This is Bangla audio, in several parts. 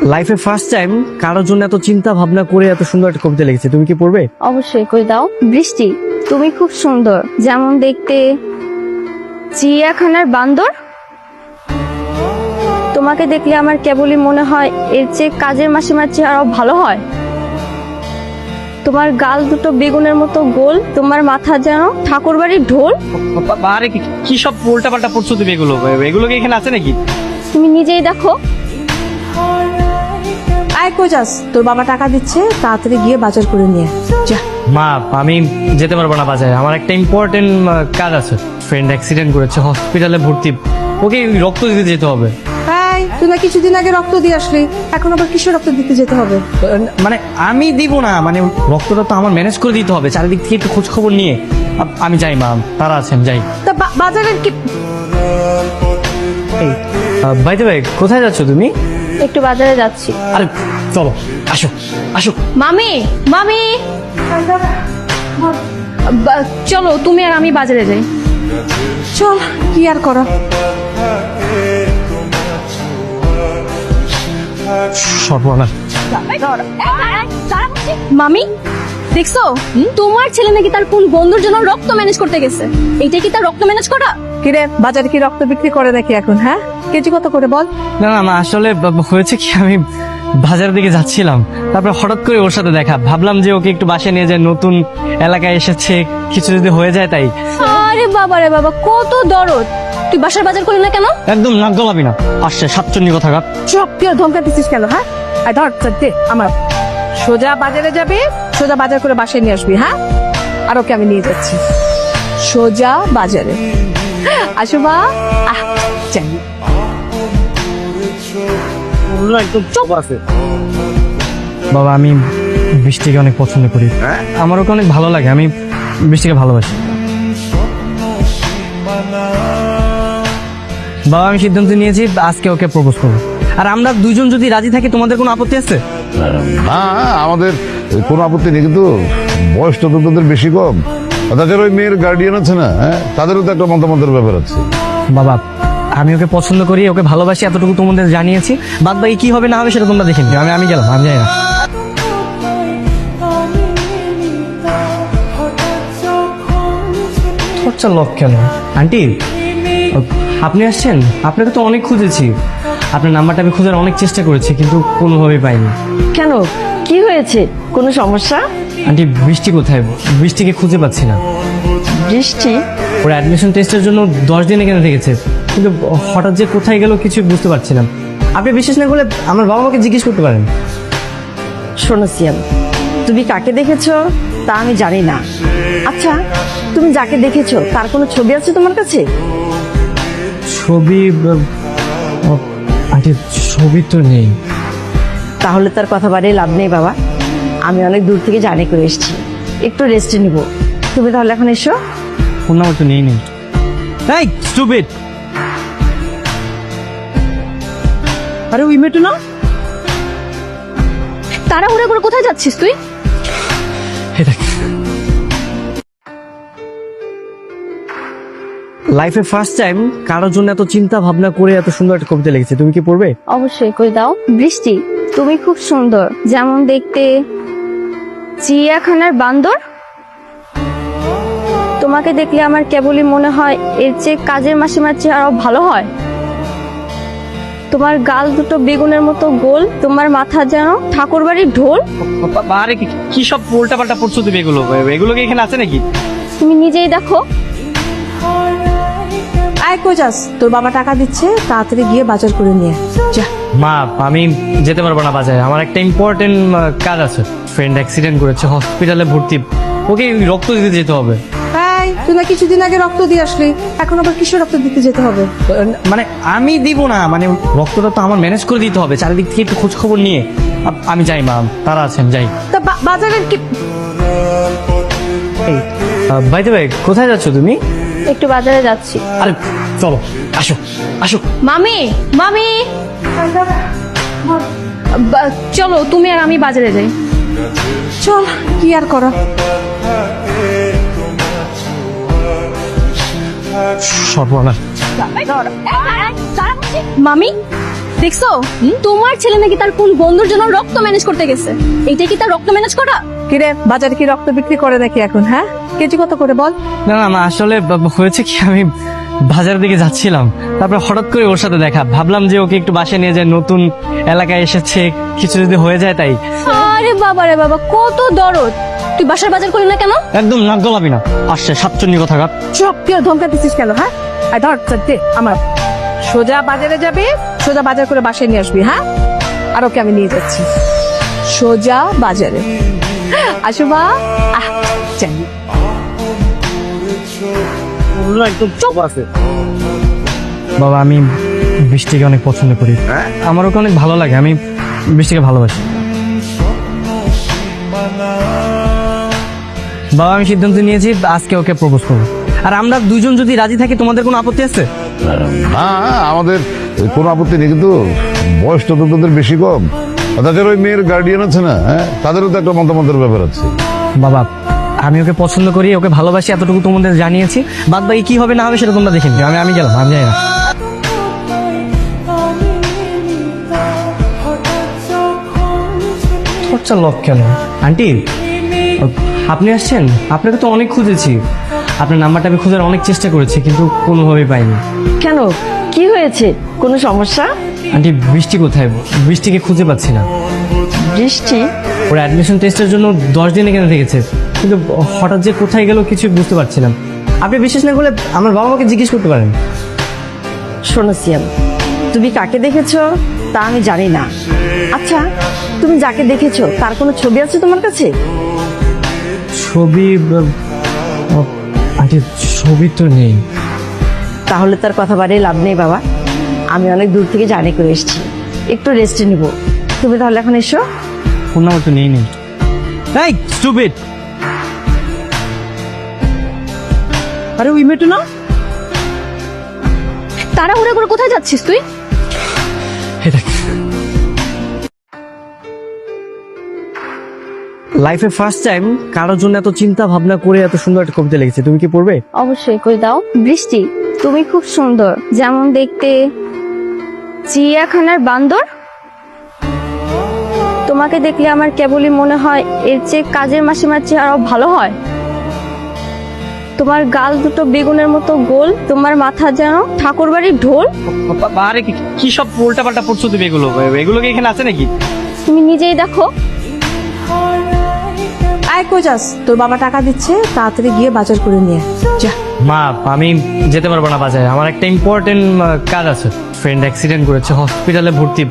লাইফে ফার্স্ট টাইম কারোর জন্য এত চিন্তা ভাবনা করে এত সুন্দর একটা কবিতা লিখেছে, তুমি কি পড়বে? অবশ্যই কই দাও। বৃষ্টি, তুমি খুব সুন্দর, যেমন দেখতে চিড়িয়াখানার বান্দর। তোমাকে দেখলে আমার কেবলই মনে হয় এর চেয়ে কাজের মাসিমার চেহারাও ভালো হয়। তোমার গাল দুটো বেগুনের মতো গোল, তোমার মাথা যেন ঠাকুর বাড়ির ঢোল। আরে কি সব উল্টা পাল্টা পড়ছো তুমি? এগুলো কি এখানে আছে নাকি? তুমি নিজেই দেখো। আয় কই যাস? তোর বাবা টাকা দিচ্ছে, তাড়াতাড়ি গিয়ে বাজার করে নিয়ে যা। মা, আমি যেতে পারবো না বাজারে, আমার একটা ইম্পর্টেন্ট কাজ আছে। ফ্রেন্ড অ্যাক্সিডেন্ট করেছে, হসপিটালে ভর্তি, ওকে রক্ত দিতে যেতে হবে। এই, তুই না কিছুদিন আগে রক্ত দিয়ে আসলি, এখন আবার কিসের রক্ত দিতে যেতে হবে? মানে আমি দিব না, মানে রক্তটা তো আমার ম্যানেজ করে দিতে হবে, চারিদিক থেকে একটু খোঁজ খবর নিয়ে। আমি যাই মা, তারা আছেন, যাই। তা বাজারের কি? বাইতে ভাই, কোথায় যাচ্ছ তুমি? একটু বাজারে যাচ্ছি। আরে চলো, আসো আসো। মামি, মামি, চলো তুমি আর আমি বাজারে যাই। চল, কি আর করা। সর্বনাশ। মামি, দেখছো তোমার ছেলে নাকি তার কোন বন্ধুর জন্য রক্ত ম্যানেজ করতে গেছে। এইটা কি তার রক্ত ম্যানেজ করা? কিরে, বাজারে কি রক্ত বিক্রি করে নাকি এখন? হ্যাঁ, কেজি কত করে বল? না না মা, আসলে হয়েছে কি, আমি বাজারের দিকে যাচ্ছিলাম, তারপর হঠাৎ করে ওর সাথে দেখা, ভাবলাম যে ওকে একটু বাসায় নিয়ে যায়, নতুন এলাকায় এসেছে, কিছু যদি হয়ে যায় তাই। আরে বাবা রে বাবা, কত দরদ! তুই বাসার বাজার করলি না কেন? একদম নাক গলাবি না, আসছে সাতচন্নি কথা। চুপ, তুই ধমকা দিচ্ছিস কেন? হ্যাঁ, আয় ধর দে আমার। সোজা বাজারে যাবি, সোজা বাজার করে বাসায় নিয়ে আসবি। হ্যাঁ, আর ওকে আমি নিয়ে যাচ্ছি সোজা বাজারে। আসো মা, যাই। বাবা, আমি বৃষ্টিকে অনেক পছন্দ করি, আমার ওকে অনেক ভালো লাগে, আমি বৃষ্টিকে ভালোবাসি। বাবা, আমি সিদ্ধান্ত নিয়েছি আজকে ওকে প্রপোজ করবো, আর আমরা দুইজন যদি রাজি থাকি, তোমাদের কোনো আপত্তি আছে? না, আমাদের কোনো আপত্তি নেই, কিন্তু বয়সটা তো তোদের বেশি কম। তাছাড়া ওই মেয়ের গার্ডিয়ান আছে না, হ্যাঁ, তাদেরও তো একটা মতামতের ব্যাপার আছে। বাবা, আমি ওকে পছন্দ করি, ওকে ভালোবাসি, এতটুকু তোমাদের জানিয়েছি। বাদ বাকি কি হবে না হবে সেটা তোমরা দেখে নিও। আমি গেলাম, আমি যাই না। খরচা লক কেন? আন্টি, আপনি আসছেন? আপনাকে তো অনেক খুঁজেছি, আপনার নাম্বারটা আমি খোঁজার অনেক চেষ্টা করেছি, কিন্তু কোনোভাবেই পাইনি। কেন, কি হয়েছে? কোনো সমস্যা? আন্টি, বৃষ্টি কোথায়? বৃষ্টিকে খুঁজে পাচ্ছি না। বৃষ্টি? ওর অ্যাডমিশন টেস্টের জন্য 10 দিন এখানে থেকেছে, কিন্তু হঠাৎ যে কোথায় গেল কিছু বুঝতে পারছি না। আপনি বিশ্বাস না করলে আমার বাবা মাকে জিজ্ঞেস করতে পারেন। শোনো সিয়াম, তুমি কাকে দেখেছো তা আমি জানি না। আচ্ছা, তুমি যাকে দেখেছো তার কোনো ছবি আছে তোমার কাছে? ছবি? আন্টি, ছবি তো নেই। তাহলে তার কথা বাড়িয়ে লাভ নেই বাবা, আমি অনেক দূর থেকে জার্নি করে এসেছি, একটু রেস্ট নিব। তুমি তাহলে এখন এসো। ফোন নাম্বার তো নেই। এই স্টুপিড! আরে ওই মেয়েটা না? তাড়াহুড়া করে কোথায় যাচ্ছিস তুই? লাইফে ফার্স্ট টাইম কারোর জন্য এত চিন্তা ভাবনা করে এত সুন্দর একটা কবিতা লিখেছে, তুমি কি পড়বে? অবশ্যই কই দাও। বৃষ্টি, তুমি খুব সুন্দর, যেমন দেখতে চিড়িয়াখানার বান্দর। তোমাকে দেখলে আমার কেবলই মনে হয় এর চেয়ে কাজের মাসিমার চেহারাও ভালো হয়। তোমার গাল দুটো বেগুনের মতো গোল, তোমার মাথা যেন ঠাকুর বাড়ির ঢোল। আরে কি সব উল্টা পাল্টা পড়ছো তুমি? এগুলো কি এখানে আছে নাকি? তুমি নিজেই দেখো। আয় কই যাস? তোর বাবা টাকা দিচ্ছে, তাড়াতাড়ি গিয়ে বাজার করে নিয়ে যা। মা, আমি যেতে পারবো না বাজারে, আমার একটা ইম্পর্টেন্ট কাজ আছে। ফ্রেন্ড অ্যাক্সিডেন্ট করেছে, হসপিটালে ভর্তি, ওকে রক্ত দিতে যেতে হবে। এই, তুই না কিছুদিন আগে রক্ত দিয়ে আসলি, এখন আবার কিসের রক্ত দিতে যেতে হবে? মানে আমি দিব না, মানে রক্তটা তো আমার ম্যানেজ করে দিতে হবে, চারিদিক থেকে একটু খোঁজ খবর নিয়ে। আমি যাই মা, তারা আছেন, যাই। তা বাজারের কি? বাইতে ভাই, কোথায় যাচ্ছ তুমি? একটু বাজারে যাচ্ছি। আরে চলো, আসো আসো। মামি, মামি, চলো তুমি আর আমি বাজারে যাই। চল, কি আর করা। সর্বনাশ। মামি, দেখছো তোমার ছেলে নাকি তার কোন বন্ধুর জন্য রক্ত ম্যানেজ করতে গেছে। এইটা কি তার রক্ত ম্যানেজ করা? কিরে বাজারে কি রক্ত বিক্রি করে নাকি এখন? হ্যাঁ, কেজি কত করে বল? না না মা, আসলে হয়েছে কি আমি বাজারের দিকে যাচ্ছিলাম, তারপরে হঠাৎ করে ওর সাথে দেখা, ভাবলাম যে ওকে একটু বাসায় নিয়ে যায়, নতুন এলাকায় এসেছে, কিছু যদি হয়ে যায় তাই। আরে বাবা রে বাবা, কত দরদ! তুই বাসার বাজার করলি না কেন? একদম নাক গলাবি না, আসছে সাতচন্নি কথা কাপ। চুপ, কি ধমকা দিচ্ছিস কেন? হ্যাঁ, আর ধর দে আমার। সোজা বাজারে যাবি, সোজা বাজার করে বাসায় নিয়ে আসবি। হ্যাঁ, আর ওকে আমি নিয়ে যাচ্ছি সোজা বাজারে। আসো মা, চাই বাবা, আমি বৃষ্টিকে অনেক পছন্দ করি, আমার ওকে অনেক ভালো লাগে, আমি বৃষ্টিকে ভালোবাসি। বাবা, আমি সিদ্ধান্ত নিয়েছি আজকে ওকে প্রপোজ করবো, আর আমরা দুজন যদি রাজি থাকি তোমাদের কোনো আপত্তি আছে? না, আমাদের কোনো আপত্তি নেই, কিন্তু বয়সটা তো তোদের বেশি কম। আর তাছাড়া ওই মেয়ের গার্ডিয়ান আছে না, হ্যাঁ, তাদেরও তো একটা মতামতের ব্যাপার আছে। বাবা, আমি ওকে পছন্দ করি, ওকে ভালোবাসি, এতটুকু তোমাদের জানিয়েছি, বাদ বাকি কি হবে না হবে সেটা তোমরা দেখে নিও। আমি গেলাম, আমি যাই না। খরচা লক কেন আন্টি? আপনি আসছেন? আপনাকে তো অনেক খুঁজেছি, আপনার নাম্বারটা আমি খোঁজার অনেক চেষ্টা করেছি, কিন্তু কোনোভাবেই পাইনি। কেন, কি হয়েছে? কোনো সমস্যা? আন্টি, বৃষ্টি কোথায়? বৃষ্টিকে খুঁজে পাচ্ছি না। বৃষ্টি? ওর অ্যাডমিশন টেস্টের জন্য 10 দিন এখানে থেকেছে, কিন্তু হঠাৎ যে কোথায় গেল কিছু বুঝতে পারছিলাম। আপনি বিশ্বাস না করলে আমার বাবা মাকে জিজ্ঞেস করতে পারেন। শোনো সিয়াম, তুমি কাকে দেখেছো তা আমি জানি না। আচ্ছা, তুমি যাকে দেখেছো তার কোনো ছবি আছে তোমার কাছে? ছবি? আন্টি, ছবি তো নেই। তাহলে তার কথা বাড়িয়ে লাভ নেই বাবা, আমি অনেক দূর থেকে জার্নি করে এসেছি, একটু রেস্ট নিব। তুমি তাহলে এখন এসো। ফোন নাম্বার তো নেই। এই স্টুপিড! আরে ওই মেয়েটা না? তাড়াহুড়া করে কোথায় যাচ্ছিস তুই? এই দেখ, লাইফে ফার্স্ট টাইম কারোর জন্য এত চিন্তা ভাবনা করে এত সুন্দর একটা কবিতা লিখেছে। তুমি কি পড়বে? অবশ্যই করে দাও। বৃষ্টি, তুমি খুব সুন্দর, যেমন দেখতে চিড়িয়াখানার বান্দর। তোমাকে দেখলে আমার কেবলই মনে হয় এর চেয়ে কাজের মাসিমার চেয়ে আরো ভালো হয়। তোমার গাল দুটো বেগুনের মতো গোল, তোমার মাথা যেন ঠাকুর বাড়ির ঢোল। আরে কি সব উল্টা পাল্টা পড়ছো তুমি? এগুলো কি এখানে আছে নাকি? তুমি নিজেই দেখো। আয় কই যাস? তোর বাবা টাকা দিচ্ছে, তাড়াতাড়ি গিয়ে বাজার করে নিয়ে যা। মা, আমি যেতে পারবো না বাজারে, আমার একটা ইম্পর্টেন্ট কাজ আছে। ফ্রেন্ড অ্যাক্সিডেন্ট করেছে, হসপিটালে ভর্তি,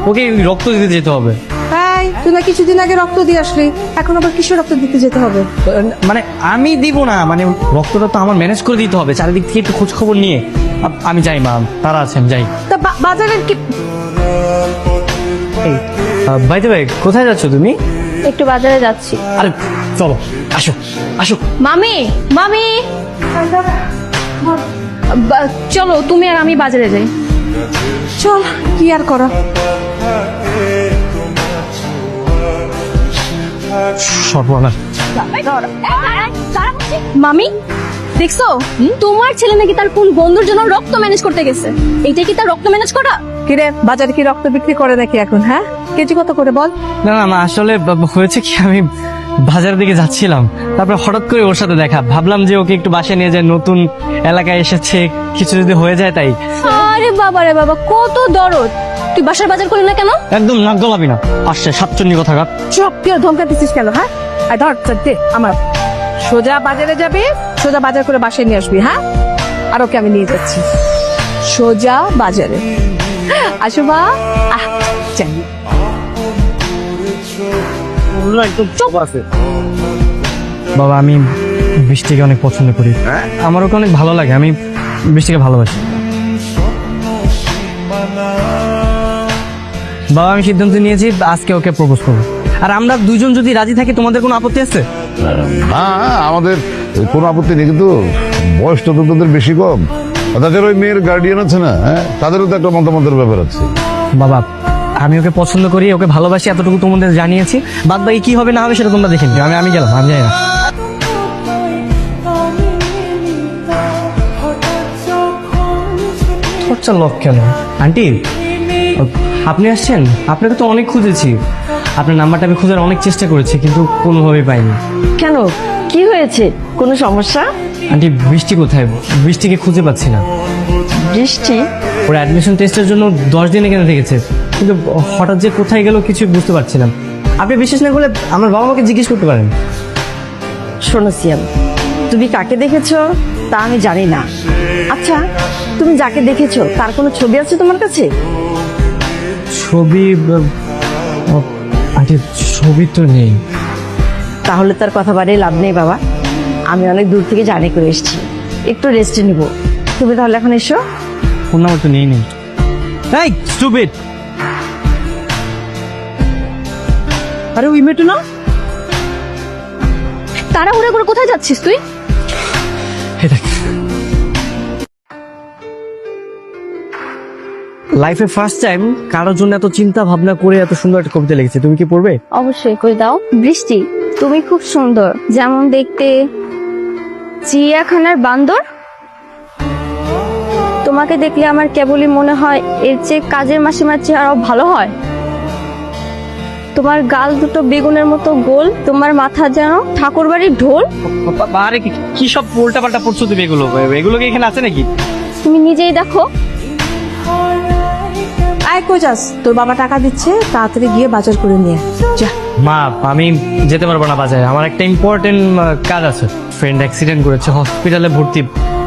ওকে রক্ত দিতে যেতে হবে। তাই তুই না কিছুদিন আগে রক্ত দিয়ে আসলি, এখন আবার কিসের রক্ত দিতে যেতে হবে? মানে আমি দিব না, মানে রক্তটা তো আমার ম্যানেজ করে দিতে হবে, চারিদিক থেকে একটু খোঁজ খবর নিয়ে। আমি যাই মা, তারা আছে, আমি যাই। তা বাজারের কি? বাইতে ভাই, কোথায় যাচ্ছ তুমি? একটু বাজারে যাচ্ছি। আরে চলো, আসো আসো। মামি, মামি, চলো তুমি আর আমি বাজারে যাই। চল, কি আর করা। সর্বনাশ। মামি, দেখছো তোমার ছেলে নাকি তার কোন বন্ধুর জন্য রক্ত ম্যানেজ করতে গেছে। এইটা কি তার রক্ত ম্যানেজ করা? কিরে বাজারে কি রক্ত বিক্রি করে নাকি এখন? হ্যাঁ, কেজি কত করে বল? না না মা, আসলে হয়েছে কি আমি বাজারের দিকে যাচ্ছিলাম, তারপরে হঠাৎ করে ওর সাথে দেখা, ভাবলাম যে ওকে একটু বাসায় নিয়ে যায়, নতুন এলাকায় এসেছে, কিছু যদি হয়ে যায় তাই। আরে বাবা রে বাবা, কত দরদ! তুই বাসার বাজার করলি না কেন? একদম নাক গলাবি না, আসছে সাতচন্নি কথা কাপ। চুপ, কি ধমকা দিচ্ছিস কেন? হ্যাঁ, আর ধর দে আমার। সোজা বাজারে যাবি, সোজা বাজার করে বাসায় নিয়ে আসবি। হ্যাঁ, আর ওকে আমি নিয়ে যাচ্ছি সোজা বাজারে। আসো মা, চাই বাবা, আমি বৃষ্টিকে অনেক পছন্দ করি, আমার ওকে অনেক ভালো লাগে, আমি বৃষ্টিকে ভালোবাসি। বাবা, আমি সিদ্ধান্ত নিয়েছি আজকে ওকে প্রপোজ করবো, আর আমরা দুজন যদি রাজি থাকি তোমাদের কোনো আপত্তি আছে? না, আমাদের কোনো আপত্তি নেই, কিন্তু বয়সটা তো তোদের বেশি কম। আর তাছাড়া ওই মেয়ের গার্ডিয়ান আছে না, হ্যাঁ, তাদেরও তো একটা মতামতের ব্যাপার আছে। বাবা, আমি ওকে পছন্দ করি, ওকে ভালোবাসি, এতটুকু তোমাদের জানিয়েছি, বাদ বাকি কি হবে না হবে সেটা তোমরা দেখে নিও। আমি গেলাম, আমি যাই না। খরচা লক কেন আন্টি? আপনি আসছেন? আপনাকে তো অনেক খুঁজেছি, আপনার নাম্বারটা আমি খোঁজার অনেক চেষ্টা করেছি কিন্তু কোনোভাবেই পাইনি। কেন, কি হয়েছে? কোনো সমস্যা? আন্টি বৃষ্টি কোথায়? বৃষ্টিকে খুঁজে পাচ্ছি না। বৃষ্টি? ওর অ্যাডমিশন টেস্টের জন্য 10 দিন এখানে থেকেছে, কিন্তু হঠাৎ যে কোথায় গেল কিছু বুঝতে পারছি না। আপনি বিশ্বাস না করলে আমার বাবা মাকে জিজ্ঞেস করতে পারেন। শোনো সিয়াম, তুমি কাকে দেখেছো তা আমি জানি না। আচ্ছা, তুমি যাকে দেখেছো তার কোনো ছবি আছে তোমার কাছে? ছবি? আন্টি ছবি তো নেই। তাহলে তার কথা বাড়িয়ে লাভ নেই বাবা, আমি অনেক দূর থেকে জার্নি করে এসেছি, একটু রেস্টে নিব। তুমি তাহলে এখন এসো। ফোন নাম্বার তো নেই। এই স্টুপিড! আরে ওই মেয়েটা না? তাড়াহুড়া করে কোথায় যাচ্ছিস তুই? এই দেখ, লাইফে ফার্স্ট টাইম কারোর জন্য এত চিন্তা ভাবনা করে এত সুন্দর একটা কবিতা লিখেছে। তুমি কি পড়বে? অবশ্যই করে দাও। বৃষ্টি, তুমি খুব সুন্দর, যেমন দেখতে চিড়িয়াখানার বান্দর। তোমাকে দেখলে আমার কেবলই মনে হয় এর চেয়ে কাজের মাসিমার চেহারাও ভালো হয়। তোমার গাল দুটো বেগুনের মতো গোল, তোমার মাথা যেন ঠাকুর বাড়ির ঢোল। আরে কি সব উল্টা পাল্টা পড়ছো তুমি? এগুলো কি এখানে আছে নাকি? তুমি নিজেই দেখো। আয় কই যাস? তোর বাবা টাকা দিচ্ছে, তাড়াতাড়ি গিয়ে বাজার করে নিয়ে আয়। যা। মা, আমি যেতে পারবো না বাজারে, আমার একটা ইম্পর্টেন্ট কাজ আছে। ফ্রেন্ড অ্যাক্সিডেন্ট করেছে, হসপিটালে ভর্তি,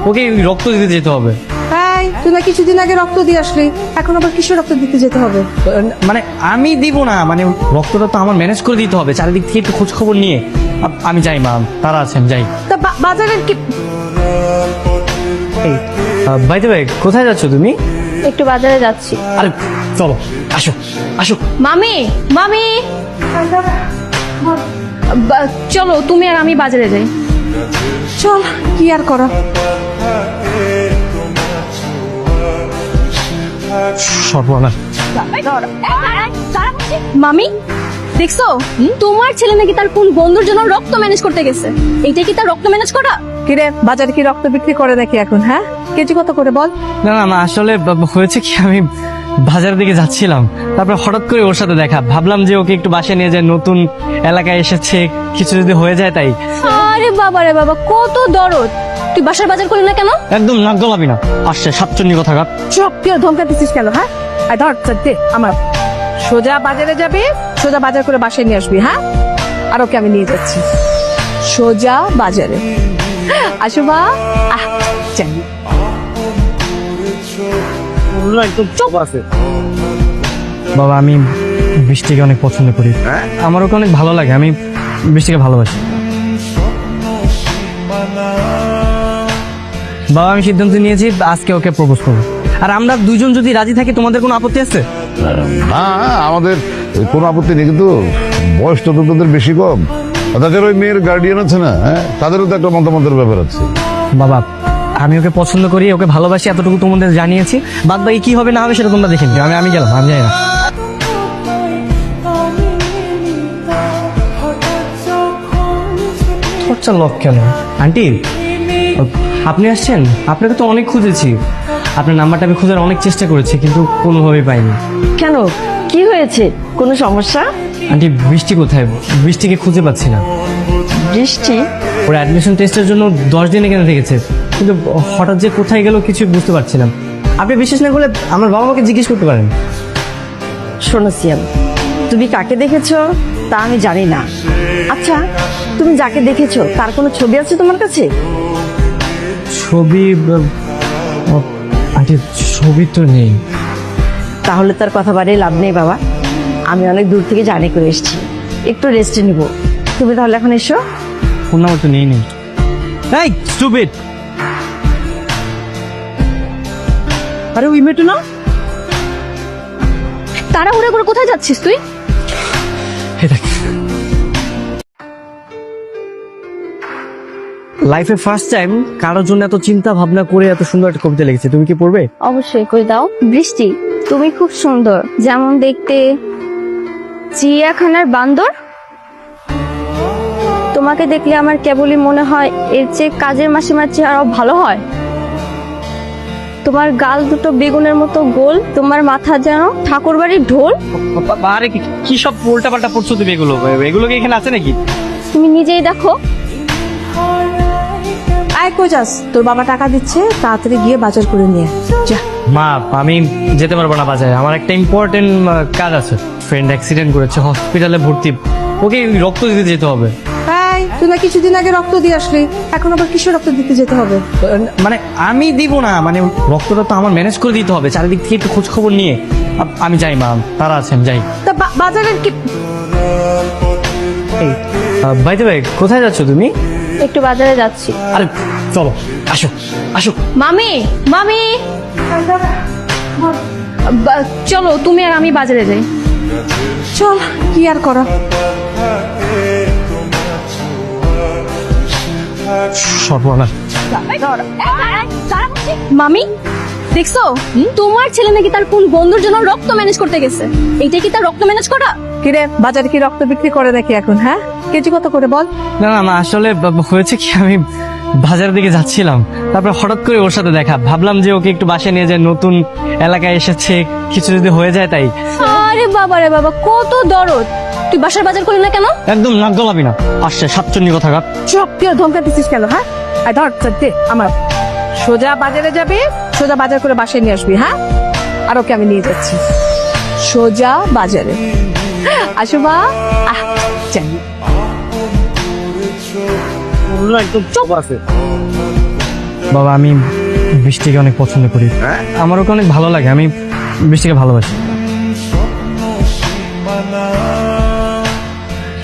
ওকে রক্ত দিতে যেতে হবে। এই, তুই না কিছুদিন আগে রক্ত দিয়ে আসলি, এখন আবার কিসের রক্ত দিতে যেতে হবে? মানে আমি দিব না, মানে রক্তটা তো আমার ম্যানেজ করে দিতে হবে, চারিদিক থেকে একটু খোঁজ খবর নিয়ে। আমি যাই মা, তারা আছেন, যাই। তা বাজারের কি? বাইতে ভাই, কোথায় যাচ্ছ তুমি? একটু বাজারে যাচ্ছি। আরে চলো, আসো আসো। মামি, মামি, চলো তুমি আর আমি বাজারে যাই। চল, কি আর করা। সর্বনাশ। মামি, দেখছো তোমার ছেলে নাকি তার কোন বন্ধুর জন্য রক্ত ম্যানেজ করতে গেছে। এইটা কি তার রক্ত ম্যানেজ করা? কিরে, বাজারে কি রক্ত বিক্রি করে নাকি এখন? হ্যাঁ, কেজি কত করে বল? না না, আসলে হয়েছে কি, আমি বাজারের দিকে যাচ্ছিলাম, তারপর হঠাৎ করে ওর সাথে দেখা, ভাবলাম যে ওকে একটু বাসায় নিয়ে যায়, নতুন এলাকায় এসেছে, কিছু যদি হয়ে যায় তাই। আরে বাবা রে বাবা, কত দরদ! তুই বাসার বাজার করলি না কেন? একদম নাক গলাবি না, আসছে সাতচন্নি কথা। চুপ, কি ধমকা দিচ্ছিস কেন? হ্যাঁ, আয় ধর, দে আমার। সোজা বাজারে যাবি, সোজা বাজার করে বাসায় নিয়ে আসবি। হ্যাঁ, আর ওকে আমি নিয়ে যাচ্ছি সোজা বাজারে। আসো মা, যাই। বাবা, আমি বৃষ্টিকে অনেক পছন্দ করি, আমার ওকে অনেক ভালো লাগে, আমি বৃষ্টিকে ভালোবাসি। বাবা, আমি সিদ্ধান্ত নিয়েছি আজকে ওকে প্রপোজ করবো, আর আমরা দুজন যদি রাজি থাকি তোমাদের কোনো আপত্তি আছে? না, আমাদের কোনো আপত্তি নেই, কিন্তু বয়সটা তো তোদের বেশি কম। আর তাছাড়া ওই মেয়ের গার্ডিয়ান আছে না, হ্যাঁ, তাদেরও তো একটা মতামতের ব্যাপার আছে। বাবা, আমি ওকে পছন্দ করি, ওকে ভালোবাসি, এতটুকু তোমাদের জানিয়েছি। বাদ বাকি কি হবে না হবে সেটা তোমরা দেখে নিও। আমি গেলাম, আমি যাই না। খরচা লক কেন? আন্টি, আপনি আসছেন? আপনাকে তো অনেক খুঁজেছি, আপনার নাম্বারটা আমি খোঁজার অনেক চেষ্টা করেছি কিন্তু কোনোভাবেই পাইনি। কেন, কি হয়েছে? কোনো সমস্যা? আন্টি বৃষ্টি কোথায়? বৃষ্টিকে খুঁজে পাচ্ছি না। বৃষ্টি? ওর অ্যাডমিশন টেস্টের জন্য 10 দিন এখানে থেকেছে, কিন্তু হঠাৎ যে কোথায় গেল কিছু বুঝতে পারছি না। আপনি বিশ্বাস না করলে আমার বাবা মাকে জিজ্ঞেস করতে পারেন। শোনো সিয়াম, তুমি কাকে দেখেছো তা আমি জানি না। আচ্ছা, তুমি যাকে দেখেছো তার কোনো ছবি আছে তোমার কাছে? ছবি? আন্টি ছবি তো নেই। তাহলে তার কথা বাড়িয়ে লাভ নেই বাবা, আমি অনেক দূর থেকে জার্নি করে এসেছি, একটু রেস্টে নিব। তুমি তাহলে এখন এসো। ফোন নাম্বার তো নেই। এই স্টুপিড! আরে ওই মেয়েটা না? তাড়াহুড়া করে কোথায় যাচ্ছিস তুই? এই দেখ, লাইফে ফার্স্ট টাইম কারোর জন্য এত চিন্তা ভাবনা করে এত সুন্দর একটা কবিতা লিখেছে। তুমি কি পড়বে? অবশ্যই করে দাও। বৃষ্টি, তুমি খুব সুন্দর, যেমন দেখতে চিড়িয়াখানার বান্দর। তোমাকে দেখলে আমার কেবলই মনে হয় এর চেয়ে কাজের মাসিমার চেহারাও ভালো হয়। তোমার গাল দুটো বেগুনের মতো গোল, তোমার মাথা যেন ঠাকুর বাড়ির ঢোল। আরে কি সব উল্টা পাল্টা পড়ছো তুমি? এগুলো কি এখানে আছে নাকি? তুমি নিজেই দেখো। আয় কই যাস? তোর বাবা টাকা দিচ্ছে, তাড়াতাড়ি গিয়ে বাজার করে নিয়ে আয়। যা। মা, আমি যেতে পারবো না বাজারে, আমার একটা ইম্পর্টেন্ট কাজ আছে। ফ্রেন্ড অ্যাক্সিডেন্ট করেছে, হসপিটালে ভর্তি, ওকে রক্ত দিতে যেতে হবে। এই, তুই না কিছুদিন আগে রক্ত দিয়ে আসলি, এখন আবার কিসের রক্ত দিতে যেতে হবে? মানে আমি দিব না, মানে রক্তটা তো আমার ম্যানেজ করে দিতে হবে, চারিদিক থেকে একটু খোঁজ খবর নিয়ে। আমি যাই মা, তারা আছে, আমি যাই। তা বাজারের কি? বাইতে ভাই, কোথায় যাচ্ছ তুমি? একটু বাজারে যাচ্ছি। আরে চলো, আসো আসো। মামি, মামি, চলো তুমি আর আমি বাজারে যাই। চল, কি আর করা। সর্বনাশ। মামি, দেখছো তোমার ছেলে নাকি তার কোন বন্ধুর জন্য রক্ত ম্যানেজ করতে গেছে। এইটা কি তার রক্ত ম্যানেজ করা? কিরে, বাজারে কি রক্ত বিক্রি করে নাকি এখন? হ্যাঁ, কেজি কত করে বল? না না মা, আসলে হয়েছে কি, আমি বাজারের দিকে যাচ্ছিলাম, তারপর হঠাৎ করে ওর সাথে দেখা, ভাবলাম যে ওকে একটু বাসায় নিয়ে যায়, নতুন এলাকায় এসেছে, কিছু যদি হয়ে যায় তাই। আরে বাবা রে বাবা, কত দরদ! তুই বাসার বাজার করলি না কেন? একদম নাক গলাবি না, আসছে সাতচন্নি কথা। চুপ, তুই আর ধমকা দিচ্ছিস কেন? হ্যাঁ, আয় ধর, দে আমার। সোজা বাজারে যাবি, সোজা বাজার করে বাসায় নিয়ে আসবি। হ্যাঁ, আর ওকে আমি নিয়ে যাচ্ছি সোজা বাজারে। আসো মা, যাই। একদম চুপ আছে। বাবা, আমি বৃষ্টিকে অনেক পছন্দ করি, আমার ওকে অনেক ভালো লাগে, আমি বৃষ্টিকে ভালোবাসি।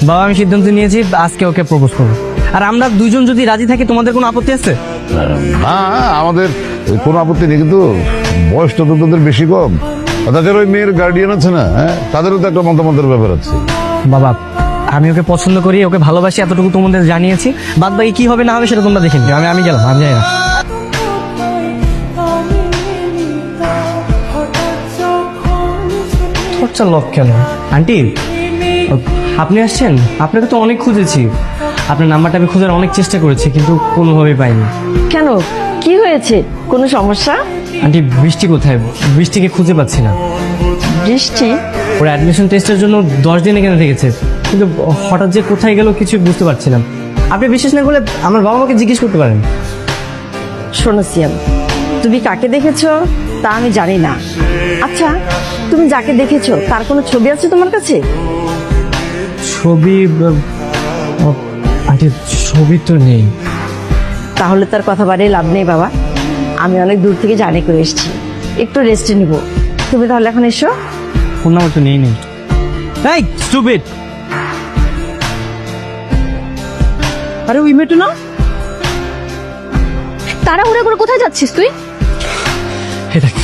বাবা, আমি সিদ্ধান্ত নিয়েছি আজকে ওকে প্রপোজ করবো, আর আমরা দুইজন যদি রাজি থাকি, তোমাদের কোনো আপত্তি আছে? না, আমাদের কোনো আপত্তি নেই, কিন্তু বয়সটা তো তোদের বেশি কম। আর তাছাড়া ওই মেয়ের গার্ডিয়ান আছে না, তাদেরও তো একটা মতামতের ব্যাপার আছে। বাবা, আমি ওকে পছন্দ করি, ওকে ভালোবাসি, এতটুকু তোমাদের জানিয়েছি। বাদ বাকি কি হবে না হবে সেটা তোমরা দেখে নিও। আমি গেলাম, আমি যাই না। খরচা লক কেন? আন্টি, আপনি আসছেন? আপনাকে তো অনেক খুঁজেছি, আপনার নাম্বারটা আমি খোঁজার অনেক চেষ্টা করেছি, কিন্তু কোনোভাবেই পাইনি। কেন, কি হয়েছে? কোনো সমস্যা? আন্টি, বৃষ্টি কোথায়? বৃষ্টিকে খুঁজে পাচ্ছি না। বৃষ্টি? ওর অ্যাডমিশন টেস্টের জন্য 10 দিন এখানে থেকেছে, কিন্তু হঠাৎ যে কোথায় গেল কিছু বুঝতে পারছিলাম। আপনি বিশ্বাস না করলে আমার বাবা মাকে জিজ্ঞেস করতে পারেন। শোনো সিয়াম, তুমি কাকে দেখেছো তা আমি জানি না। আচ্ছা, তুমি যাকে দেখেছো তার কোনো ছবি আছে তোমার কাছে? ছবি? আন্টি, ছবি তো নেই। তাহলে তার কথা বাড়িয়ে লাভ নেই বাবা, আমি অনেক দূর থেকে জার্নি করে এসেছি, একটু রেস্ট নিব। তুমি তাহলে এখন এসো। ফোন নাম্বার তো নেই। এই স্টুপিড! আরে ওই মেয়েটা না? তাড়াহুড়া করে কোথায় যাচ্ছিস তুই? এই দেখ,